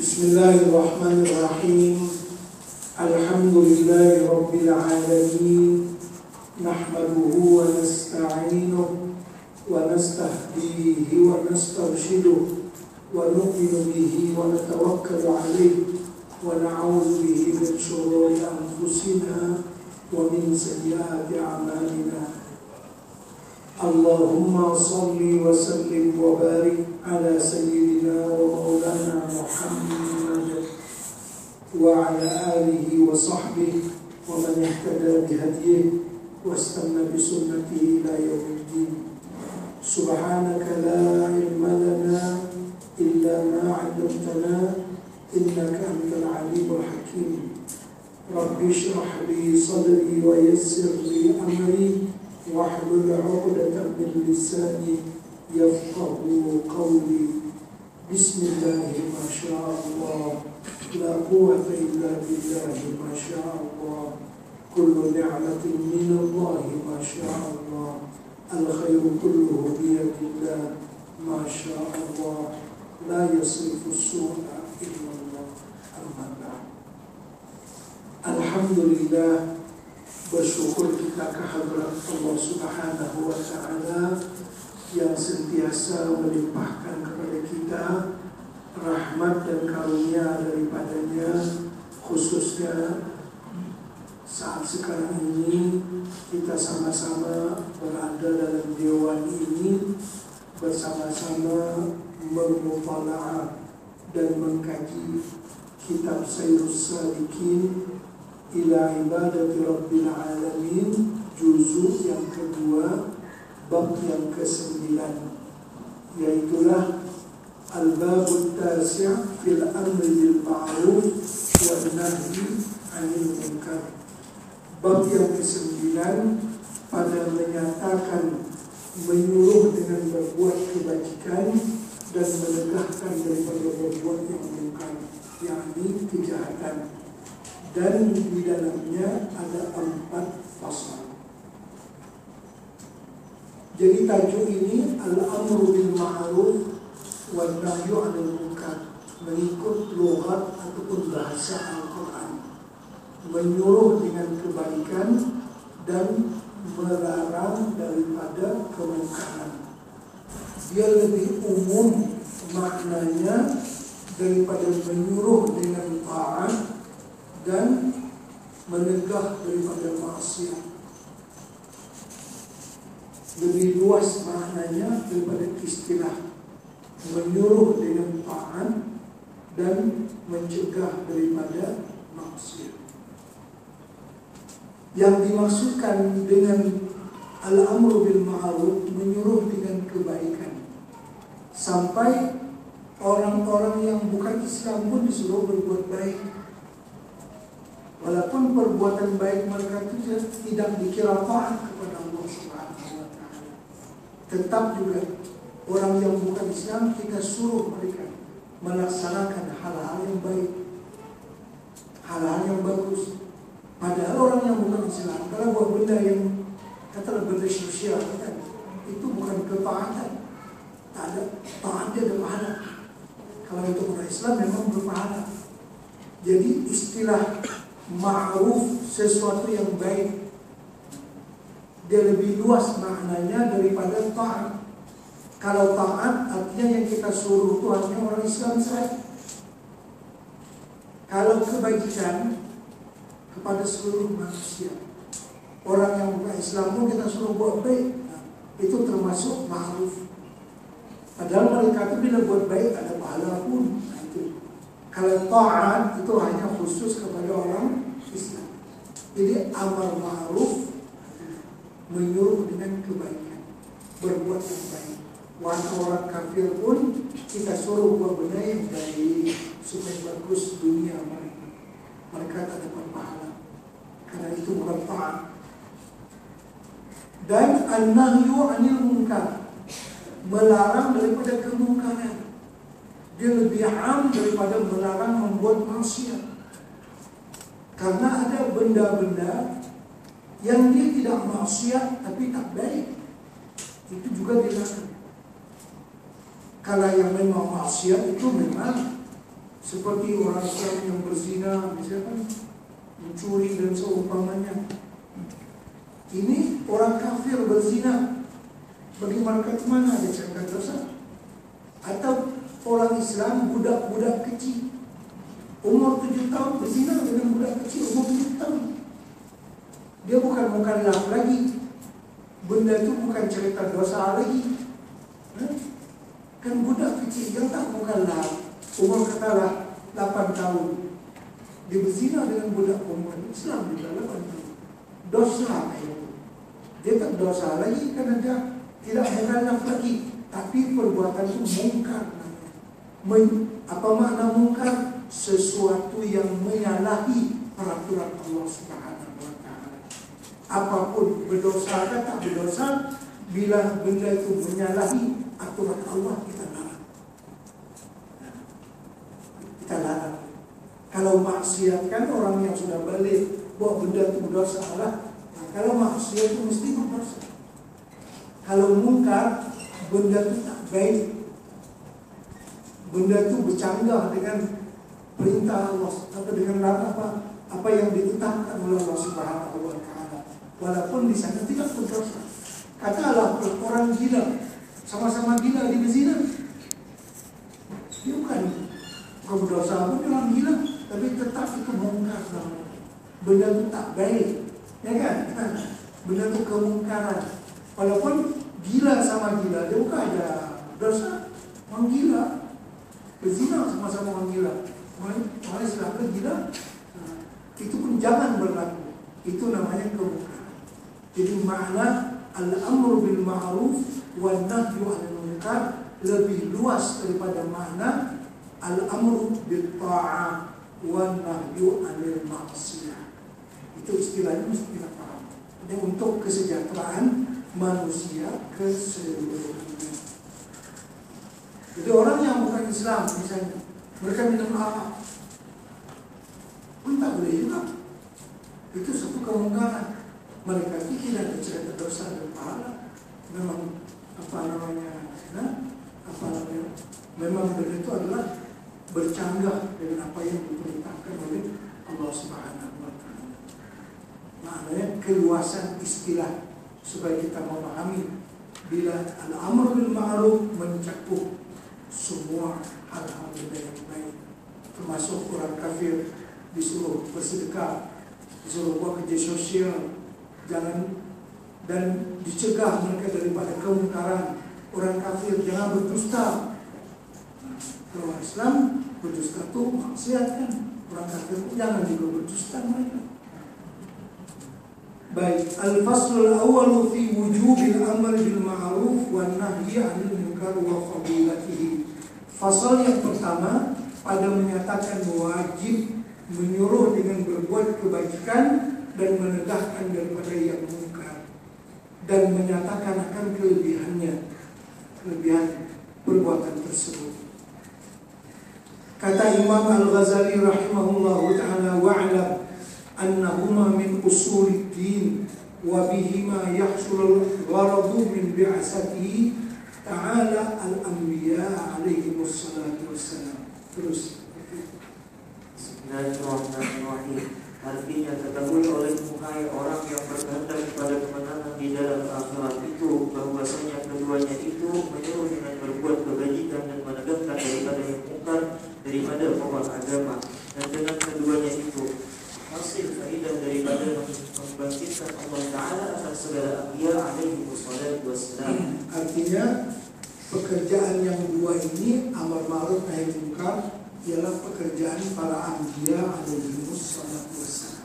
Bismillahirrahmanirrahim. Alhamdulillahi rabbil alamin. Nahmaduhu wa nasta'inuhu wa nastahdihi wa nastarshiduhu wa nu'minu bihi wa natawakkalu alayhi wa na'udzu bihi min shururi anfusina wa min sayyiati a'malina. Allahumma salli wa sallim wa barik ala sayyidina wa maulana Muhammad wa ala alihi wa sahbihi wa man ihtada bihadyihi wa istanna bi sunnatihi ila yaumiddin. Subhanaka la ilma lana illa ma 'allamtana innaka antal alimul hakim. Rabbi shrah li sadri wa yassir li amri wahlul 'uqdatam min lisani yafqahu qawli. Bismillahi ma syaa Allah, la quwwata illa billahi ma syaa Allah, kullu ni'matin min Allah ma syaa Allah, al khairu kulluhu bi yadillah ma syaa Allah, la yasrifu as-su'a illa Allah. Alhamdulillah, bersyukur kita kehadirat Allah Subhanahu wa ta'ala yang sentiasa melimpahkan kepada kita rahmat dan karunia daripadanya, khususnya saat sekarang ini kita sama-sama berada dalam dewan ini, bersama-sama memutalaah dan mengkaji kitab Sayyidus Salikin ila ibadati Rabbil Alamin, juzuk yang kedua, bab yang ke-9, yaitulah al-babut tasi' fil amri bil ma'ruf wa nahyi 'anil munkar. Bab yang ke-9 pada menyatakan menyuruh dengan berbuat kebajikan dan menegahkan daripada berbuat yang munkar, yakni kejahatan. Dan di dalamnya ada 4 pasal. Jadi tajuk ini al-amru bil ma'ruf wa nahyu 'anil munkar, mengikut lughat ataupun bahasa Al-Quran, menyuruh dengan kebaikan dan melarang daripada kemungkaran. Dia lebih umum maknanya daripada menyuruh dengan taat dan menegah daripada maksiat. Lebih luas maknanya daripada istilah menyuruh dengan taat dan mencegah daripada maksiat. Yang dimaksudkan dengan al-amru bil ma'ruf, menyuruh dengan kebaikan, sampai orang-orang yang bukan Islam pun disuruh berbuat baik. Walaupun perbuatan baik mereka itu tidak dikira taat kepada Allah Subhanahu wa ta'ala, tetap juga orang yang bukan Islam kita suruh mereka melaksanakan hal-hal yang baik, hal-hal yang bagus. Padahal orang yang bukan Islam kalau buat benda yang katakanlah benda sosial kan, itu bukan ketaatan. Tak ada taat, dia ada pahala. Kalau itu orang Islam memang berpahala. Jadi istilah ma'ruf, sesuatu yang baik, dia lebih luas maknanya daripada taat. Kalau taat artinya yang kita suruh itu hanya orang Islam saja. Kalau kebajikan kepada seluruh manusia, orang yang bukan Islam pun kita suruh buat baik, itu termasuk ma'ruf. Padahal mereka itu bila buat baik ada pahala pun. Kalau taat itu hanya khusus kepada orang Islam. Jadi amar ma'ruf, menyuruh dengan kebaikan, berbuat yang baik. Walaupun orang kafir pun kita suruh buat benda yang baik supaya bagus dunia mereka. Mereka tak dapat pahala, karena itu bukan taat. Dan an-nahyu 'anil munkar, melarang daripada kemungkaran. Dia lebih am daripada melarang membuat maksiat. Karena ada benda-benda yang dia tidak maksiat tapi tak baik, itu juga dilarang. Kalau yang memang maksiat itu memang Seperti orang Islam yang berzina, misalkan mencuri dan seumpamanya. Ini orang kafir berzina, bagi mereka mana ada cegah dosa? Atau orang Islam budak-budak kecil umur 7 tahun berzina dengan budak kecil umur 7 tahun. Dia bukan mukallaf lagi. Benda itu bukan cerita dosa lagi. Kan budak kecil yang tak mukallaf, umur katalah 8 tahun. Dia berzina dengan budak umur Islam juga 8 tahun. Dosa itu. Dia tak dosa lagi karena dia tidak mukallaf lagi. Tapi perbuatan itu mungkar. Apa makna mungkar? Sesuatu yang menyalahi peraturan Allah Subhanahu wa Ta'ala. Apapun berdosa atau tak berdosa, bila benda itu menyalahi aturan Allah, kita larang. Kita larang. Kalau maksiat kan orang yang sudah balik bahwa benda itu berdosa Allah. Nah, kalau maksiat itu mesti berdosa. Kalau mungkar, benda itu tak baik. Benda itu bercanggah dengan perintah Allah atau dengan apa yang ditetapkan oleh Allah Subhanahu wa Ta'ala. Walaupun di sana tidak berdosa. Katalah orang gila, sama-sama gila di berzina. Dia bukan berdosa pun orang gila, tapi tetap itu mungkar. Benda itu tak baik, ya kan? Benda itu kemungkaran. Walaupun gila sama gila, dia bukan ada dosa. Orang gila berzina sama-sama orang gila. Orang Islam gila, itu pun jangan berlaku. Itu namanya kemungkaran. Jadi makna al-amru bil ma'ruf wan nahyu 'anil munkar lebih luas daripada makna al-amru bil ta'ah wan nahyu 'anil ma'siyah. Itu istilahnya mesti kita paham. Ini untuk kesejahteraan manusia keseluruhannya. Jadi orang yang bukan Islam misalnya, mereka minum arak, pun tak boleh juga. Itu satu kemungkaran. Mereka tidak ada cerita dosa dan pahala. Memang memang benda itu adalah bercanggah dengan apa yang diperintahkan oleh Allah Subhanahu wa Ta'ala. Maknanya keluasan istilah supaya kita memahami bila al-amr bil ma'ruf mencakup semua hal-hal yang baik, termasuk orang kafir disuruh bersedekah, disuruh buat kerja sosial, jangan dan dicegah mereka daripada kemungkaran. Orang kafir jangan berdusta. Kalau orang Islam berdusta itu maksiat kan. Orang kafir jangan juga berdusta mereka. Baik, al-faslul awal fi wujubil amr bil ma'ruf wan nahyi 'anil munkar wa fadilatihi. Fasal yang pertama pada menyatakan wajib menyuruh dengan berbuat kebajikan dan menegahkan daripada yang mungkar dan menyatakan akan kelebihan perbuatan tersebut. Kata Imam Al-Ghazali rahimahullahu ta'ala, wa'lam annahuma min usuliddin wa bihima yahsulul gharadu min bi'asatihi ta'ala al-anbiya alaihi wassalatu wassalam. Terus. Bismillahirrahmanirrahim. Artinya ketahui olehmu hai orang yang berkehendak kepada kemenangan di dalam akhirat itu, bahwasanya keduanya itu menyuruh dengan berbuat kebajikan dan menegakkan daripada yang mungkar daripada pohon agama, dan dengan keduanya itu hasil faidah daripada membangkitkan Allah Ta'ala akan segala anbiya alaihi wassalatu wassalam. Artinya pekerjaan yang dua ini, amar ma'ruf nahi munkar, ialah pekerjaan para anbiya alaihi wassalatu wassalam.